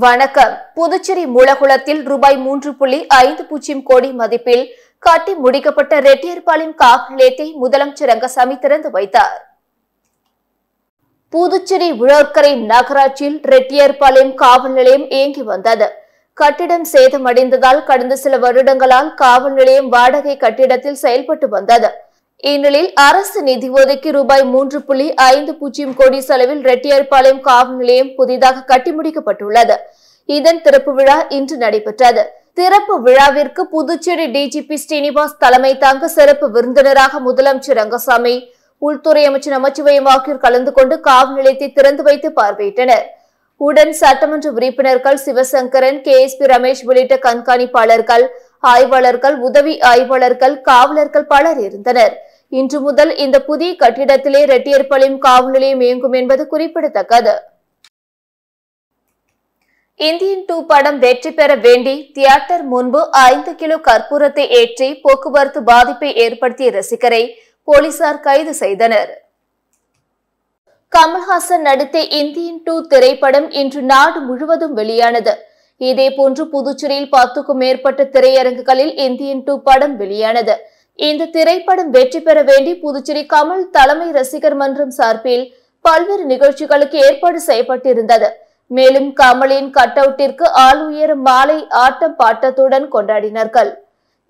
வணக்கம். புதுச்சேரி மூலகுளத்தில் ரூபாய் 3.50 கோடி மதிப்பில் கட்டி முடிக்கப்பட்ட ரெட்டியார்பாளையம் காவல் நிலையத்தை முதலமைச்சர் ரங்கசாமி திறந்து வைத்தார். புதுச்சேரி உழவர்கரை நகராட்சியில் ரெட்டியார்பாளையம் காவல் நிலையம் இயங்கி வந்தது. கட்டிடம் சேதமடைந்ததால் கடந்த சில வருடங்களால் காவல் நிலையம் வாடகை கட்டிடத்தில் செயல்பட்டு வந்தது. இந்நிலையில் அரசு நிதி ஒதுக்கி ரூபாய் 3.50 கோடி செலவில் ரெட்டியார்பாளையம் காவல் நிலையம் புதிதாக கட்டி முடிக்கப்பட்டுள்ளது. இதன் திறப்பு விழா இன்று நடைபெற்றது. திறப்பு விழாவிற்கு புதுச்சேரி டிஜிபி ஸ்ரீனிவாஸ் தலைமை தாங்க சிறப்பு விருந்தினராக முதலமைச்சர் ரங்கசாமி, உள்துறை அமைச்சர் நமச்சிவாயம் ஆகியோர் கலந்து கொண்டு காவல் நிலையத்தை திறந்து வைத்து பார்வையிட்டனர். உடன் சட்டமன்ற உறுப்பினர்கள் சிவசங்கரன், KSP ரமேஷ் உள்ளிட்ட கண்காணிப்பாளர்கள், ஆய்வாளர்கள், உதவி ஆய்வாளர்கள், காவலர்கள் பலர் இருந்தனர். இன்று முதல் இந்த புதிய கட்டிடத்திலே ரெட்டியார்பாளையம் காவல் நிலையம் இயங்கும் என்பது குறிப்பிடத்தக்கது. இந்தியன் 2 படம் வெற்றி பெற வேண்டி தியேட்டர் முன்பு 5 கிலோ கற்பூரத்தை ஏற்றி போக்குவரத்து பாதிப்பை ஏற்படுத்திய ரசிகரை போலீசார் கைது செய்தனர். கமல்ஹாசன் நடித்த இந்தியன் 2 திரைப்படம் இன்று நாடு முழுவதும் வெளியானது. இதேபோன்று புதுச்சேரியில் 10க்கும் மேற்பட்ட திரையரங்குகளில் இந்தியன் 2 படம் வெளியானது. இந்த திரைப்படம் வெற்றி பெற வேண்டி புதுச்சேரி கமல் தலைமை ரசிகர் மன்றம் சார்பில் பல்வேறு நிகழ்ச்சிகளுக்கு ஏற்பாடு செய்யப்பட்டிருந்தது. மேலும் கமலின் கட் அவுட்டிற்கு ஆள் உயர மாலை ஆட்டம் பாட்டத்துடன் கொண்டாடினார்கள்.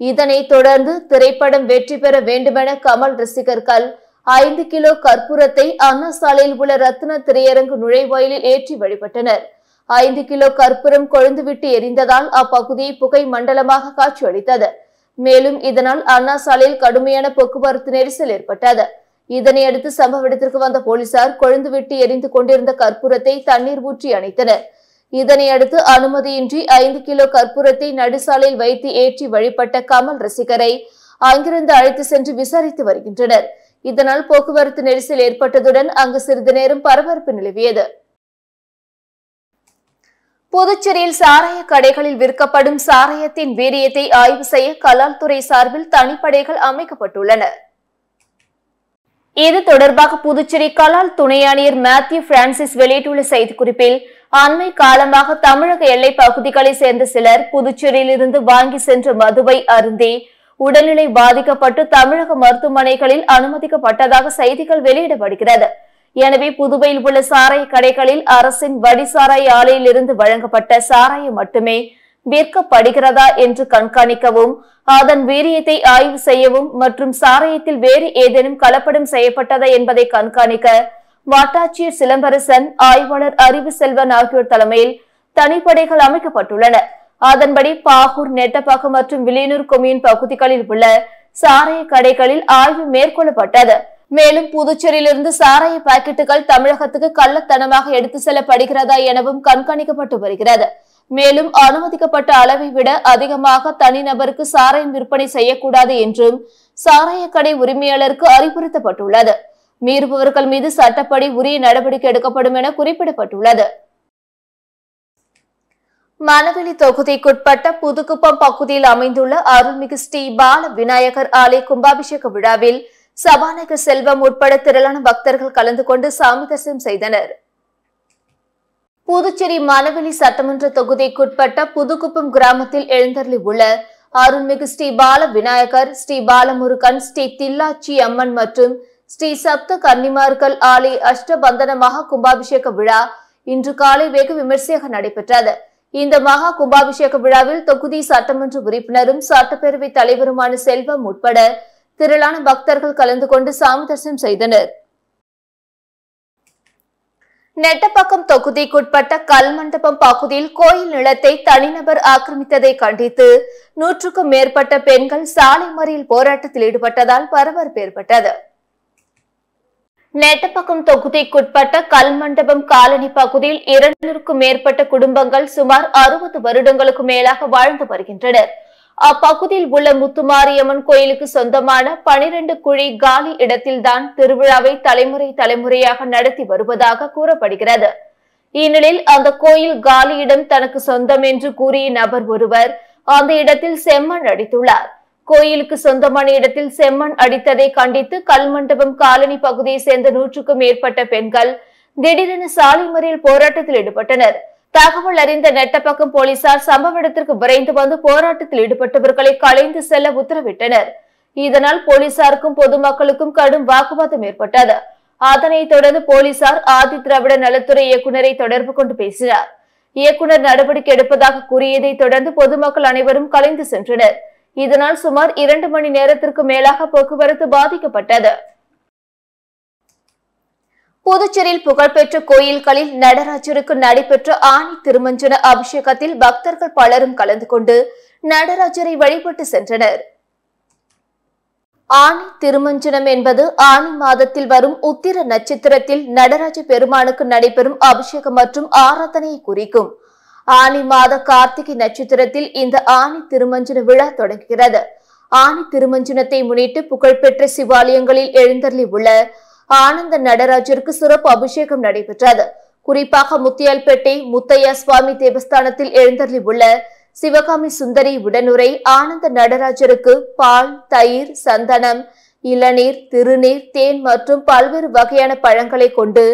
இதனைத் தொடர்ந்து திரைப்படம் வெற்றி பெற வேண்டுமென கமல் ரசிகர்கள் 5 கிலோ கற்பூரத்தை அண்ணா சாலையில் உள்ள ரத்ன திரையரங்கு நுழைவாயிலில் ஏற்றி வழிபட்டனர். 5 கிலோ கற்பூரம் கொழுந்துவிட்டு எரிந்ததால் அப்பகுதியை புகை மண்டலமாக காட்சியளித்தது. மேலும் இதனால் அண்ணா சாலையில் கடுமையான போக்குவரத்து நெரிசல் ஏற்பட்டது. இதனையடுத்து சம்பவ இடத்திற்கு வந்த போலீசார் கொழுந்துவிட்டு எரிந்து கொண்டிருந்த கற்பூரத்தை தண்ணீர் ஊற்றி அணைத்தனர். இதனையடுத்து அனுமதியின்றி 5 கிலோ கற்பூரத்தை நடுசாலையில் வைத்து ஏற்றி வழிபட்ட கமல் ரசிகரை அங்கிருந்து அழைத்து சென்று விசாரித்து வருகின்றனர். இதனால் போக்குவரத்து நெரிசல் ஏற்பட்டதுடன் அங்கு சிறிது நேரம் பரபரப்பு நிலவியது. புதுச்சேரியில் சாராய கடைகளில் விற்கப்படும் சாராயத்தின் வீரியத்தை ஆய்வு செய்ய கலால் துறை சார்பில் தனிப்படைகள் அமைக்கப்பட்டுள்ளன. இது தொடர்பாக புதுச்சேரி கலால் துணை ஆணையர் மேத்யூ பிரான்சிஸ் வெளியிட்டுள்ள செய்திக்குறிப்பில், அண்மை காலமாக தமிழக எல்லை பகுதிகளை சேர்ந்த சிலர் புதுச்சேரியிலிருந்து வாங்கி சென்ற மதுவை அருந்தி உடல்நிலை பாதிக்கப்பட்டு தமிழக மருத்துவமனைகளில் அனுமதிக்கப்பட்டதாக செய்திகள் வெளியிடப்படுகிறது. எனவே புதுவையில் உள்ள சாராய கடைகளில் அரசின் வடிசாராய ஆலையில் இருந்து வழங்கப்பட்ட சாராயம் மட்டுமே விற்கப்படுகிறதா என்று கண்காணிக்கவும், அதன் வீரியத்தை ஆய்வு செய்யவும் மற்றும் சாராயத்தில் வேறு ஏதேனும் கலப்படம் செய்யப்பட்டதா என்பதை கண்காணிக்க வட்டாட்சியர் சிலம்பரசன், ஆய்வாளர் அறிவு செல்வன் ஆகியோர் தலைமையில் தனிப்படைகள் அமைக்கப்பட்டுள்ளன. அதன்படி பாகூர், நெட்டப்பாக்கம் மற்றும் வில்லியனூர் கொம்யூன் பகுதிகளில் உள்ள சாராய கடைகளில் ஆய்வு மேற்கொள்ளப்பட்டது. மேலும் புதுச்சேரியிலிருந்து சாராய பாக்கெட்டுகள் தமிழகத்துக்கு கள்ளத்தனமாக எடுத்து செல்லப்படுகிறதா எனவும் கண்காணிக்கப்பட்டு வருகிறது. மேலும் அனுமதிக்கப்பட்ட அளவை விட அதிகமாக தனிநபருக்கு சாராயம் விற்பனை செய்யக்கூடாது என்றும் சாராய கடை உரிமையாளருக்கு அறிவுறுத்தப்பட்டுள்ளது. மீறுபவர்கள் மீது சட்டப்படி உரிய நடவடிக்கை எடுக்கப்படும் என குறிப்பிடப்பட்டுள்ளது. மணவெளி தொகுதிக்குட்பட்ட புதுக்குப்பம் பகுதியில் அமைந்துள்ள அருள்மிகு ஸ்ரீ பால விநாயகர் ஆலய கும்பாபிஷேக விழாவில் சபாநாயகர் செல்வம் உட்பட திரளான பக்தர்கள் கலந்து கொண்டு சாமி தரிசனம் செய்தனர். புதுச்சேரி மணவெளி சட்டமன்ற தொகுதிக்குட்பட்ட புதுக்குப்பம் கிராமத்தில் எழுந்தருளி உள்ள அருள்மிகு ஸ்ரீ பால விநாயகர், ஸ்ரீ பாலமுருகன், ஸ்ரீ தில்லாச்சி அம்மன் மற்றும் ஸ்ரீ சப்த கன்னிமார்கள் ஆலய அஷ்டபந்தன மகா கும்பாபிஷேக விழா இன்று காலை வெகு விமர்சையாக நடைபெற்றது. இந்த மகா கும்பாபிஷேக விழாவில் தொகுதி சட்டமன்ற உறுப்பினரும் சட்டப்பேரவை தலைவருமான செல்வம் உட்பட திரளான பக்தர்கள் கலந்து கொண்டு சாமி தரிசனம் செய்தனர். நெட்டப்பாக்கம் தொகுதிக்குட்பட்ட கல்மண்டபம் பகுதியில் கோயில் நிலத்தை தனிநபர் ஆக்கிரமித்ததை கண்டித்து 100க்கும் மேற்பட்ட பெண்கள் சாலை மறியல் போராட்டத்தில் ஈடுபட்டதால் பரபரப்பு ஏற்பட்டது. நெட்டப்பாக்கம் தொகுதிக்குட்பட்ட கல்மண்டபம் காலனி பகுதியில் 200க்கும் மேற்பட்ட குடும்பங்கள் சுமார் 60 வருடங்களுக்கு மேலாக வாழ்ந்து வருகின்றனர். அப்பகுதியில் உள்ள முத்துமாரியம்மன் கோயிலுக்கு சொந்தமான 12 குழி காலி இடத்தில்தான் திருவிழாவை தலைமுறையாக நடத்தி வருவதாக கூறப்படுகிறது. இந்நிலையில் அந்த கோயில் காலியிடம் தனக்கு சொந்தம் என்று கூறிய நபர் ஒருவர் அந்த இடத்தில் செம்மண் அடித்துள்ளார். கோயிலுக்கு சொந்தமான இடத்தில் செம்மண் அடித்ததை கண்டித்து கல்மண்டபம் காலனி பகுதியை சேர்ந்த 100க்கும் மேற்பட்ட பெண்கள் திடீரென சாலை மறியல் போராட்டத்தில் ஈடுபட்டனர். தகவல் அறிந்த நெட்டப்பக்கம் போலீசார் சம்பவ இடத்திற்கு விரைந்து வந்து போராட்டத்தில் ஈடுபட்டவர்களை கலைந்து செல்ல உத்தரவிட்டனர். இதனால் போலீசாருக்கும் பொதுமக்களுக்கும் கடும் வாக்குவாதம் ஏற்பட்டது. அதனைத் தொடர்ந்து போலீசார் ஆதி திராவிட நலத்துறை இயக்குநரை தொடர்பு கொண்டு பேசினார். இயக்குநர் நடவடிக்கை எடுப்பதாக கூறியதை தொடர்ந்து பொதுமக்கள் அனைவரும் கலைந்து சென்றனர். இதனால் சுமார் 2 மணி நேரத்திற்கு மேலாக போக்குவரத்து பாதிக்கப்பட்டது. புதுச்சேரியில் புகழ்பெற்ற கோயில்களில் நடராஜருக்கு நடைபெற்ற ஆணி திருமஞ்சன அபிஷேகத்தில் பக்தர்கள் பலரும் கலந்து கொண்டு நடராஜரை வழிபட்டு சென்றனர். ஆணி திருமஞ்சனம் என்பது ஆணி மாதத்தில் வரும் உத்திர நட்சத்திரத்தில் நடராஜ பெருமானுக்கு நடைபெறும் அபிஷேகம் மற்றும் ஆராதனையை குறிக்கும். ஆணி மாத கார்த்திகை நட்சத்திரத்தில் இந்த ஆணி திருமஞ்சன விழா தொடங்குகிறது. ஆணி திருமஞ்சனத்தை முன்னிட்டு புகழ்பெற்ற சிவாலயங்களில் எழுந்தருளி உள்ள ஆனந்த நடராஜருக்கு சிறப்பு அபிஷேகம் நடைபெற்றது. குறிப்பாக முத்தியால்பேட்டை முத்தையா சுவாமி தேவஸ்தானத்தில் எழுந்தருளி உள்ள சிவகாமி சுந்தரி உடனுரை ஆனந்த நடராஜருக்கு பால், தயிர், சந்தனம், இளநீர், திருநீர், தேன் மற்றும் பல்வேறு வகையான பழங்களை கொண்டு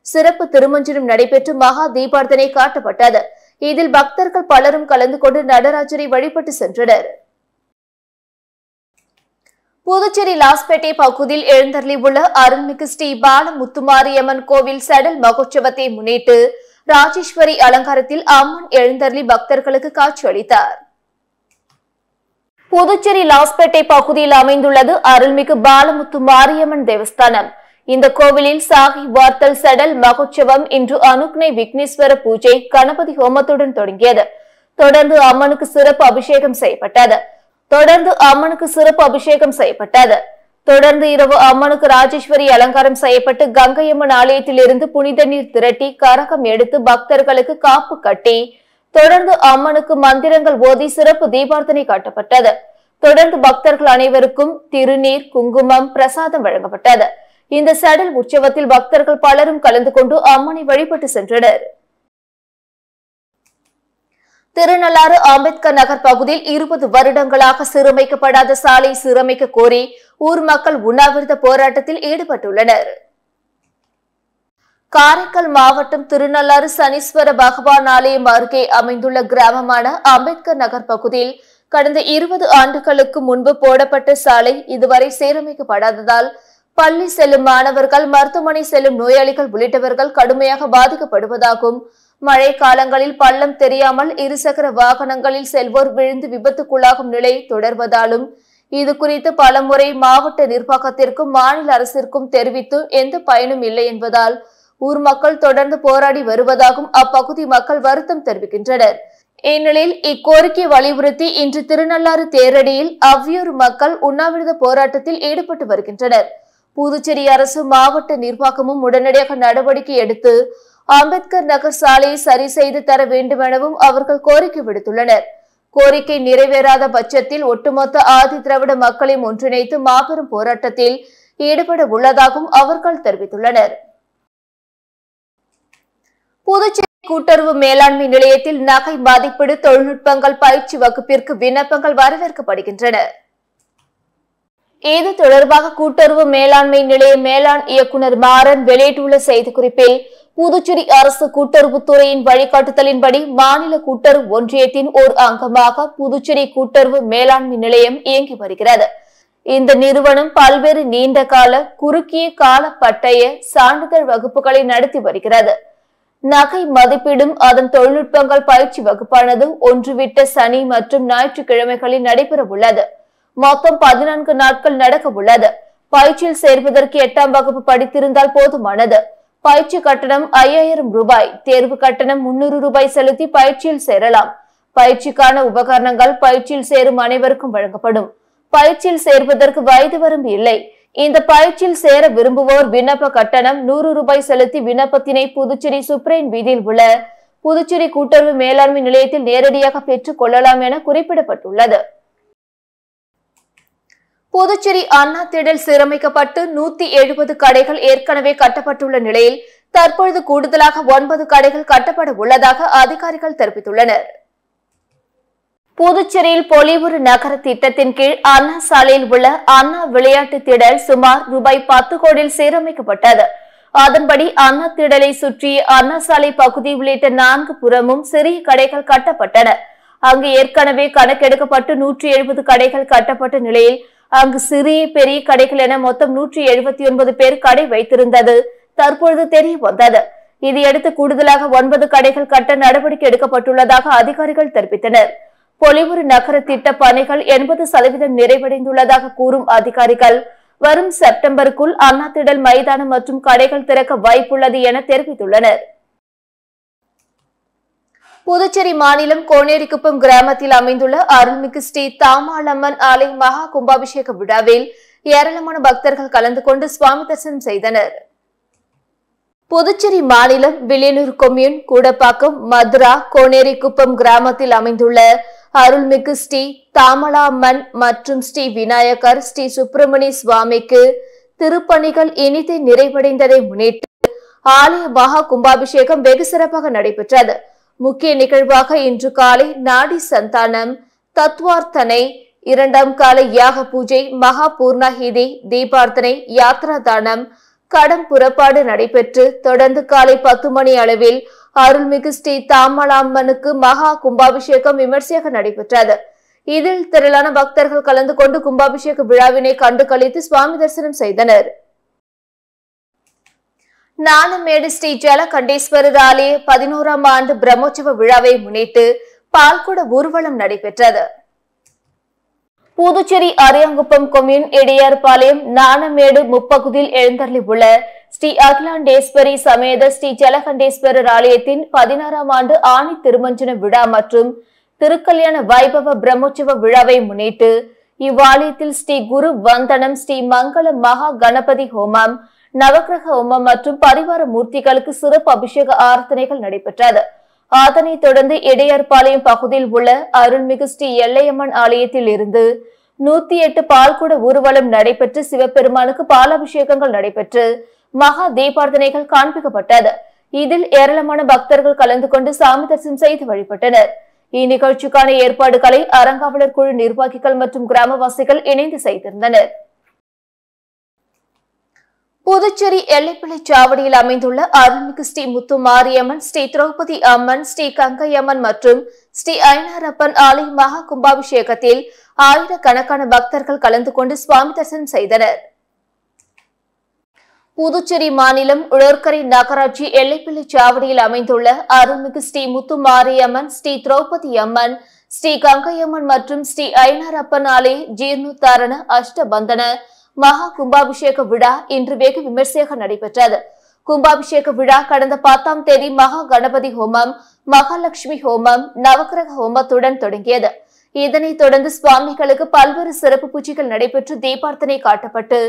சிறப்பு திருமஞ்சனம் நடைபெற்று மகா தீபார்த்தனை காட்டப்பட்டது. இதில் பக்தர்கள் பலரும் கலந்து கொண்டு நடராஜரை வழிபட்டு சென்றனர். புதுச்சேரி லாஸ்பேட்டை பகுதியில் எழுந்தருளி உள்ள அருள்மிகு ஸ்ரீ பால முத்துமாரியம்மன் கோவில் சடல் மகோற்சவத்தை முன்னிட்டு ராஜேஸ்வரி அலங்காரத்தில் அம்மன் எழுந்தருளி பக்தர்களுக்கு காட்சி அளித்தார். புதுச்சேரி லாஸ்பேட்டை பகுதியில் அமைந்துள்ளது அருள்மிகு பாலமுத்து மாரியம்மன் தேவஸ்தானம். இந்த கோவிலில் சாகி வார்த்தல் சடல் மகோற்சவம் இன்று அனுக்னை விக்னேஸ்வர பூஜை கணபதி ஹோமத்துடன் தொடங்கியது. தொடர்ந்து அம்மனுக்கு சிறப்பு அபிஷேகம் செய்யப்பட்டது. தொடர்ந்து இரவு அம்மனுக்கு ராஜேஸ்வரி அலங்காரம் செய்யப்பட்டு கங்கையம்மன் ஆலயத்தில் இருந்து புனித நீர் திரட்டி கரகம் எடுத்து பக்தர்களுக்கு காப்பு கட்டி தொடர்ந்து அம்மனுக்கு மந்திரங்கள் ஓதி சிறப்பு தீபார்த்தனை காட்டப்பட்டது. தொடர்ந்து பக்தர்கள் அனைவருக்கும் திருநீர், குங்குமம், பிரசாதம் வழங்கப்பட்டது. இந்த சடல் உற்சவத்தில் பக்தர்கள் பலரும் கலந்து கொண்டு அம்மனை வழிபட்டு சென்றனர். திருநள்ளாறு அம்பேத்கர் நகர் பகுதியில் 20 வருடங்களாக சீரமைக்கப்படாத சாலை சீரமைக்க கோரி ஊர் மக்கள் உண்ணாவிரத போராட்டத்தில் ஈடுபட்டுள்ளனர். காரைக்கால் மாவட்டம் திருநள்ளாறு சனீஸ்வர பகவான் ஆலயம் அருகே அமைந்துள்ள கிராமமான அம்பேத்கர் நகர் பகுதியில் கடந்த 20 ஆண்டுகளுக்கு முன்பு போடப்பட்ட சாலை இதுவரை சீரமைக்கப்படாததால் பள்ளி செல்லும் மாணவர்கள், மருத்துவமனை செல்லும் நோயாளிகள் உள்ளிட்டவர்கள் கடுமையாக பாதிக்கப்படுவதாகவும், மழை காலங்களில் பள்ளம் தெரியாமல் இருசக்கர வாகனங்களில் செல்வோர் விழுந்து விபத்துக்குள்ளாகும் நிலை தொடர்வதாலும் இது குறித்து பலமுறை மாவட்ட நிர்வாகத்திற்கும் மாநில அரசிற்கும் தெரிவித்து எந்த பயனும் இல்லை என்பதால் ஊர் மக்கள் தொடர்ந்து போராடி வருவதாகவும் அப்பகுதி மக்கள் வருத்தம் தெரிவிக்கின்றனர். இந்நிலையில் இக்கோரிக்கை வலியுறுத்தி இன்று திருநள்ளாறு தேரடியில் அவ்வியூர் மக்கள் உண்ணாவிரத போராட்டத்தில் ஈடுபட்டு வருகின்றனர். புதுச்சேரி அரசு, மாவட்ட நிர்வாகமும் உடனடியாக நடவடிக்கை எடுத்து அம்பேத்கர் நகர் சாலையை சரி செய்து தர வேண்டும் எனவும் அவர்கள் கோரிக்கை விடுத்துள்ளனர். கோரிக்கை நிறைவேறாத பட்சத்தில் ஒட்டுமொத்த ஆதி திராவிட மக்களையும் ஒன்றிணைத்து மாபெரும் போராட்டத்தில் ஈடுபட உள்ளதாகவும் அவர்கள் தெரிவித்துள்ளனர். புதுச்சேரி கூட்டுறவு மேலாண்மை நிலையத்தில் நகை மதிப்பீடு தொழில்நுட்பங்கள் பயிற்சி வகுப்பிற்கு விண்ணப்பங்கள் வரவேற்கப்படுகின்றன. இது தொடர்பாக கூட்டுறவு மேலாண்மை நிலைய மேலாண் இயக்குநர் மாறன் வெளியிட்டுள்ள செய்திக்குறிப்பில், புதுச்சேரி அரசு கூட்டுறவுத்துறையின் வழிகாட்டுதலின்படி மாநில கூட்டுறவு ஒன்றியத்தின் ஓர் அங்கமாக புதுச்சேரி கூட்டுறவு மேலாண்மை நிலையம் இயங்கி வருகிறது. இந்த நிறுவனம் பல்வேறு நீண்ட கால, குறுகிய கால பட்டய சான்றிதழ் வகுப்புகளை நடத்தி வருகிறது. நகை மதிப்பீடும் அதன் தொழில்நுட்பங்கள் பயிற்சி வகுப்பானது ஒன்றுவிட்ட சனி மற்றும் ஞாயிற்றுக்கிழமைகளில் நடைபெற உள்ளது. மொத்தம் 14 நாட்கள் நடக்க உள்ளது. பயிற்சியில் சேர்வதற்கு 8ஆம் வகுப்பு படித்திருந்தால் போதுமானது. பயிற்சி கட்டணம் 5000 ரூபாய். தேர்வு கட்டணம் 300 ரூபாய் செலுத்தி பயிற்சியில் சேரலாம். பயிற்சிக்கான உபகரணங்கள் பயிற்சியில் சேரும் அனைவருக்கும் வழங்கப்படும். பயிற்சியில் சேர்வதற்கு வயது வரம்பு இல்லை. இந்த பயிற்சியில் சேர விரும்புவோர் விண்ணப்ப கட்டணம் 100 ரூபாய் செலுத்தி விண்ணப்பத்தினை புதுச்சேரி சுப்ரீம் வீதியில் உள்ள புதுச்சேரி கூட்டுறவு மேலாண்மை நிலையத்தில் நேரடியாக பெற்றுக் கொள்ளலாம் என குறிப்பிடப்பட்டுள்ளது. புதுச்சேரி அண்ணா திடல் சீரமைக்கப்பட்டு 170 கடைகள் ஏற்கனவே கட்டப்பட்டுள்ள நிலையில் தற்பொழுது கூடுதலாக 9 கடைகள் கட்டப்பட உள்ளதாக அதிகாரிகள் தெரிவித்துள்ளனர். புதுச்சேரியில் பொலிவுறு நகர திட்டத்தின் கீழ் அண்ணா சாலையில் உள்ள அண்ணா விளையாட்டு திடல் சுமார் ரூபாய் 10 கோடியில் சீரமைக்கப்பட்டது. அதன்படி அண்ணா திடலை சுற்றிய அண்ணா சாலை பகுதி உள்ளிட்ட 4 புறமும் சிறிய கடைகள் கட்டப்பட்டன. அங்கு ஏற்கனவே கணக்கெடுக்கப்பட்டு 170 கடைகள் கட்டப்பட்ட நிலையில் அங்கு சிறிய பெரிய கடைகள் என மொத்தம் 179 பேர் கடை வைத்திருந்தது தற்பொழுது தெரிய வந்தது. இதையடுத்து கூடுதலாக 9 கடைகள் கட்ட நடவடிக்கை எடுக்கப்பட்டுள்ளதாக அதிகாரிகள் தெரிவித்தனர். பொலிவுறு நகர திட்ட பணிகள் 80% நிறைவடைந்துள்ளதாக கூறும் அதிகாரிகள் வரும் செப்டம்பருக்குள் அண்ணா திடல் மைதானம் மற்றும் கடைகள் திறக்க வாய்ப்புள்ளது என தெரிவித்துள்ளனர். புதுச்சேரி மாநிலம் கோனேரிக்குப்பம் கிராமத்தில் அமைந்துள்ள அருள்மிகு ஸ்ரீ தாமாளம்மன் ஆலய மகா கும்பாபிஷேக விழாவில் ஏராளமான பக்தர்கள் கலந்து கொண்டு சுவாமி தரிசனம் செய்தனர். புதுச்சேரி மாநிலம் வில்லியனூர் கொம்யூன் கூடப்பாக்கம் மதுரா கோனேரிக்குப்பம் கிராமத்தில் அமைந்துள்ள அருள்மிகு ஸ்ரீ தாமலாம்மன் மற்றும் ஸ்ரீ விநாயகர் ஸ்ரீ சுப்பிரமணிய சுவாமிக்கு திருப்பணிகள் இனிதே நிறைவடைந்ததை முன்னிட்டு ஆலய மகா கும்பாபிஷேகம் வெகு சிறப்பாக நடைபெற்றது. முக்கிய நிகழ்வாக இன்று காலை நாடி சந்தானம், தத்வார்த்தனை, 2ஆம் கால யாக பூஜை, மகா பூர்ணாஹிதி, தீபார்த்தனை, யாத்ரா தானம், கடம் புறப்பாடு நடைபெற்று தொடர்ந்து காலை 10 மணி அளவில் அருள்மிகு ஸ்ரீ தாமலாம்மனுக்கு மகா கும்பாபிஷேகம் விமர்சையாக நடைபெற்றது. இதில் திரளான பக்தர்கள் கலந்து கொண்டு கும்பாபிஷேக விழாவினை கண்டு கழித்து சுவாமி தரிசனம் செய்தனர். நாணமேடு ஸ்ரீ ஜலகண்டேஸ்வரர் ஆலய 11ஆம் ஆண்டு பிரம்மோற்சவ விழாவை முன்னிட்டு பால்குட ஊர்வலம் நடைபெற்றது. புதுச்சேரி அரியாங்குப்பம் கொம்யூன் இடையார்பாளையம் நாணமேடு முப்பகுதியில் எழுந்தருளி உள்ள ஸ்ரீ அகிலாண்டேஸ்வரி சமேத ஸ்ரீ ஜலகண்டேஸ்வரர் ஆலயத்தின் 16ஆம் ஆண்டு ஆணி திருமஞ்சன விழா மற்றும் திருக்கல்யாண வைபவ பிரம்மோற்சவ விழாவை முன்னிட்டு இவ்வாலயத்தில் ஸ்ரீ குரு வந்தனம், ஸ்ரீ மங்கள மகா கணபதி ஹோமம், நவக்கிரக ஹோமம் மற்றும் பரிவார மூர்த்திகளுக்கு சிறப்பு அபிஷேக ஆராதனைகள் நடைபெற்றது. அதனைத் தொடர்ந்து இடையார்பாளையம் பகுதியில் உள்ள அருள்மிகு ஸ்ரீ எல்லையம்மன் ஆலயத்தில் இருந்து 108 பால்குட ஊர்வலம் நடைபெற்று சிவபெருமானுக்கு பாலாபிஷேகங்கள் நடைபெற்று மகா தீபார்த்தனைகள் காண்பிக்கப்பட்டது. இதில் ஏராளமான பக்தர்கள் கலந்து கொண்டு சாமி தரிசனம் செய்து வழிபட்டனர். இந்நிகழ்ச்சிக்கான ஏற்பாடுகளை அறங்காவலர் குழு நிர்வாகிகள் மற்றும் கிராமவாசிகள் இணைந்து செய்திருந்தனர். புதுச்சேரி எல்லைப்பிள்ளை சாவடியில் அமைந்துள்ள அருள்மிகு ஸ்ரீ முத்து மாரியம்மன், ஸ்ரீ திரௌபதி அம்மன், ஸ்ரீ கங்கையம்மன் மற்றும் ஸ்ரீ ஐனாரப்பன் ஆலய மகா கும்பாபிஷேகத்தில் ஆயிரக்கணக்கான பக்தர்கள் கலந்து கொண்டு சுவாமி தரிசனம் செய்தனர். புதுச்சேரி மாநிலம் உழவர்கரை நகராட்சி எல்லைப்பிள்ளை சாவடியில் அமைந்துள்ள அருள்மிகு ஸ்ரீ முத்து மாரியம்மன், ஸ்ரீ திரௌபதி அம்மன், ஸ்ரீ கங்கையம்மன் மற்றும் ஸ்ரீ ஐனாரப்பன் ஆலய ஜீர்ணோத்தாரண அஷ்டபந்தன மகா கும்பாபிஷேக விழா இன்று வெகு விமர்சையாக நடைபெற்றது. கும்பாபிஷேக விழா கடந்த 10ஆம் தேதி மகா கணபதி ஹோமம், மகாலட்சுமி ஹோமம், நவக்கிரக ஹோமத்துடன் தொடங்கியது. இதனைத் தொடர்ந்து சுவாமிகளுக்கு பல்வேறு சிறப்பு பூஜைகள் நடைபெற்று தீபார்த்தனை காட்டப்பட்டு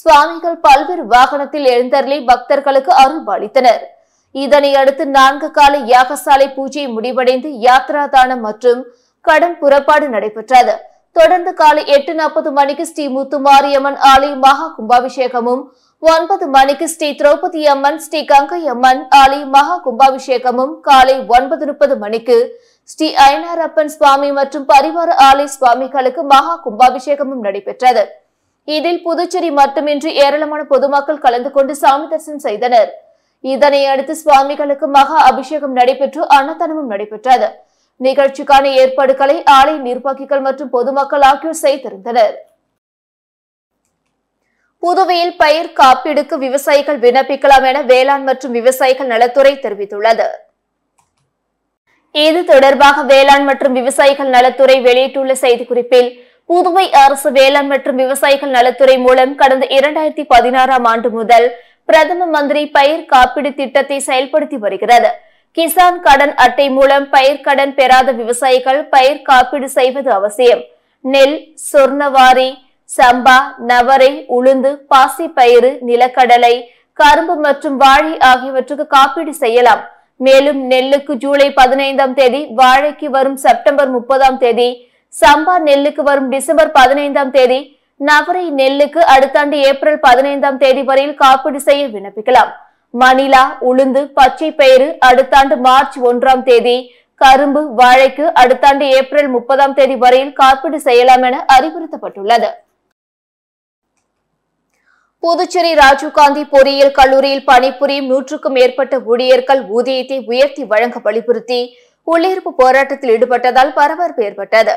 சுவாமிகள் பல்வேறு வாகனத்தில் எழுந்தருளி பக்தர்களுக்கு அருள் பாலித்தனர். இதனை அடுத்து 4 கால யாகசாலை பூஜை முடிவடைந்து யாத்ரா தானம் மற்றும் கடன் புறப்பாடு நடைபெற்றது. தொடர்ந்து காலை 8:40 மணிக்கு ஸ்ரீ முத்து மாரியம்மன் ஆலய மகா கும்பாபிஷேகமும், 9 மணிக்கு ஸ்ரீ திரௌபதி அம்மன், ஸ்ரீ கங்கை அம்மன் ஆலய மகா கும்பாபிஷேகமும், காலை 9:30 மணிக்கு ஸ்ரீ ஐனாரப்பன் சுவாமி மற்றும் பரிவார ஆலய சுவாமிகளுக்கு மகா கும்பாபிஷேகமும் நடைபெற்றது. இதில் புதுச்சேரி மட்டுமின்றி ஏராளமான பொதுமக்கள் கலந்து கொண்டு சாமி தரிசனம் செய்தனர். இதனை அடுத்து சுவாமிகளுக்கு மகா அபிஷேகம் நடைபெற்று அன்னதானமும் நடைபெற்றது. நிகழ்ச்சிக்கான ஏற்பாடுகளை ஆலய நிர்வாகிகள் மற்றும் பொதுமக்கள் ஆகியோர் செய்திருந்தனர். புதுவையில் பயிர் காப்பீடுக்கு விவசாயிகள் விண்ணப்பிக்கலாம் என வேளாண் மற்றும் விவசாயிகள் நலத்துறை தெரிவித்துள்ளது. இது தொடர்பாக வேளாண் மற்றும் விவசாயிகள் நலத்துறை வெளியிட்டுள்ள செய்திக்குறிப்பில், புதுவை அரசு வேளாண் மற்றும் விவசாயிகள் நலத்துறை மூலம் கடந்த 2016ஆம் ஆண்டு முதல் பிரதம மந்திரி பயிர் காப்பீடு திட்டத்தை செயல்படுத்தி வருகிறது. கிசான் கடன் அட்டை மூலம் பயிர் கடன் பெறாத விவசாயிகள் பயிர் காப்பீடு செய்வது அவசியம். நெல், சொர்ணவாரி, சம்பா, நவரை, உளுந்து, பாசிப்பயிறு, நிலக்கடலை, கரும்பு மற்றும் வாழை ஆகியவற்றுக்கு காப்பீடு செய்யலாம். மேலும் நெல்லுக்கு ஜூலை 15ஆம் தேதி, வாழைக்கு வரும் செப்டம்பர் 30ஆம் தேதி, சம்பா நெல்லுக்கு வரும் டிசம்பர் 15ஆம் தேதி, நவரை நெல்லுக்கு அடுத்த ஆண்டு ஏப்ரல் 15ஆம் தேதி வரையில் காப்பீடு செய்ய விண்ணப்பிக்கலாம். மணிலா, உளுந்து, பச்சை பயிறு அடுத்த ஆண்டு மார்ச் 1ஆம் தேதி, கரும்பு, வாழைக்கு அடுத்த ஆண்டு ஏப்ரல் 30ஆம் தேதி வரையில் காப்பீடு செய்யலாம் என அறிவுறுத்தப்பட்டுள்ளது. புதுச்சேரி ராஜீவ்காந்தி பொறியியல் கல்லூரியில் பணிபுரியும் 100க்கும் மேற்பட்ட ஊழியர்கள் ஊதியத்தை உயர்த்தி வழங்க வலியுறுத்தி உள்ளிருப்பு போராட்டத்தில் ஈடுபட்டதால் பரபரப்பு ஏற்பட்டது.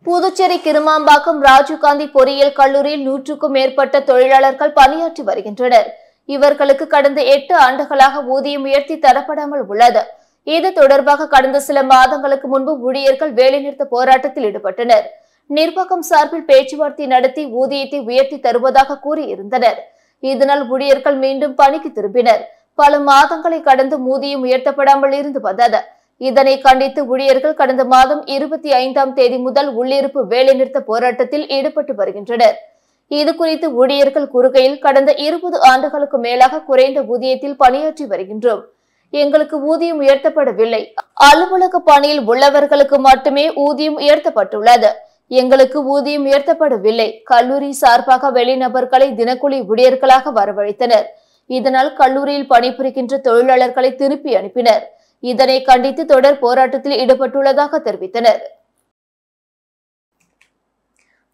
புதுச்சேரி கிருமாம்பாக்கம் ராஜீவ்காந்தி பொறியியல் கல்லூரியில் 100க்கும் மேற்பட்ட தொழிலாளர்கள் பணியாற்றி வருகின்றனர். இவர்களுக்கு கடந்த 8 ஆண்டுகளாக ஊதியம் உயர்த்தி தரப்படாமல் உள்ளது. இது தொடர்பாக கடந்த சில மாதங்களுக்கு முன்பு ஊழியர்கள் வேலைநிறுத்த போராட்டத்தில் ஈடுபட்டனர். நிர்வாகம் சார்பில் பேச்சுவார்த்தை நடத்தி ஊதியத்தை உயர்த்தி தருவதாக கூறியிருந்தனர். இதனால் ஊழியர்கள் மீண்டும் பணிக்கு திரும்பினர். பல மாதங்களை கடந்து ஊதியம் உயர்த்தப்படாமல் இருந்து வந்தது. இதனை கண்டித்து ஊழியர்கள் கடந்த மாதம் 25ஆம் தேதி முதல் உள்ளிருப்பு வேலைநிறுத்த போராட்டத்தில் ஈடுபட்டு வருகின்றனர். இதுகுறித்து ஊழியர்கள் கூறுகையில், கடந்த 20 ஆண்டுகளுக்கு மேலாக குறைந்த ஊதியத்தில் பணியாற்றி வருகின்றோம். எங்களுக்கு ஊதியம் உயர்த்தப்படவில்லை. அலுவலக பணியில் உள்ளவர்களுக்கு மட்டுமே ஊதியம் உயர்த்தப்பட்டுள்ளது. எங்களுக்கு ஊதியம் உயர்த்தப்படவில்லை. கல்லூரி சார்பாக வெளிநபர்களை தினக்கூலி ஊழியர்களாக வரவழைத்தனர். இதனால் கல்லூரியில் பணிபுரிகின்ற தொழிலாளர்களை திருப்பி அனுப்பினர். இதனை கண்டித்து தொடர் போராட்டத்தில் ஈடுபட்டுள்ளதாக தெரிவித்தனர்.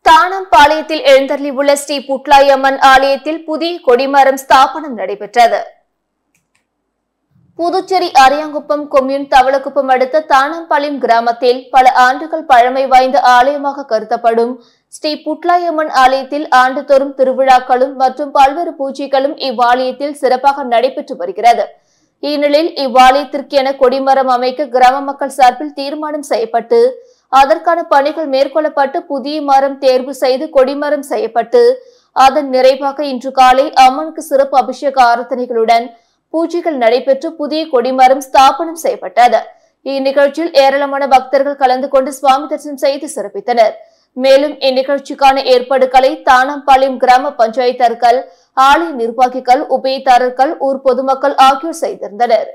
தானம்பாளையத்தில் எழுந்தருளி உள்ள ஸ்ரீ புட்லாய் அம்மன் ஆலயத்தில் புதிய கொடிமரம் ஸ்தாபனம் நடைபெற்றது. புதுச்சேரி அரியாங்குப்பம் கொம்யூன் தவளக்குப்பம் அடுத்த தானம்பாளையம் கிராமத்தில் பல ஆண்டுகள் பழமை வாய்ந்த ஆலயமாக கருதப்படும் ஸ்ரீ புட்லாய் அம்மன் ஆலயத்தில் ஆண்டுதோறும் திருவிழாக்களும் மற்றும் பல்வேறு பூஜைகளும் இவ்வாலயத்தில் சிறப்பாக நடைபெற்று வருகிறது. இந்நிலையில் இவ்வாலயத்திற்கென கொடிமரம் அமைக்க கிராம மக்கள் சார்பில் தீர்மானம் செய்யப்பட்டு அதற்கான பணிகள் மேற்கொள்ளப்பட்டு புதிய மரம் தேர்வு செய்து கொடிமரம் செய்யப்பட்டு அதன் நிறைவாக இன்று காலை அம்மனுக்கு சிறப்பு அபிஷேக ஆராதனைகளுடன் பூஜைகள் நடைபெற்று புதிய கொடிமரம் ஸ்தாபனம் செய்யப்பட்டது. இந்நிகழ்ச்சியில் ஏராளமான பக்தர்கள் கலந்து கொண்டு சுவாமி தரிசனம் செய்து சிறப்பித்தனர். மேலும் இந்நிகழ்ச்சிக்கான ஏற்பாடுகளை தானம்பாளையம் கிராம பஞ்சாயத்தார்கள், ஆலய நிர்வாகிகள், உபயதாரர்கள், ஊர் பொதுமக்கள் ஆகியோர் செய்திருந்தனர்.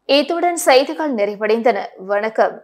இத்துடன் செய்திகள் நிறைவடைந்தன. வணக்கம்.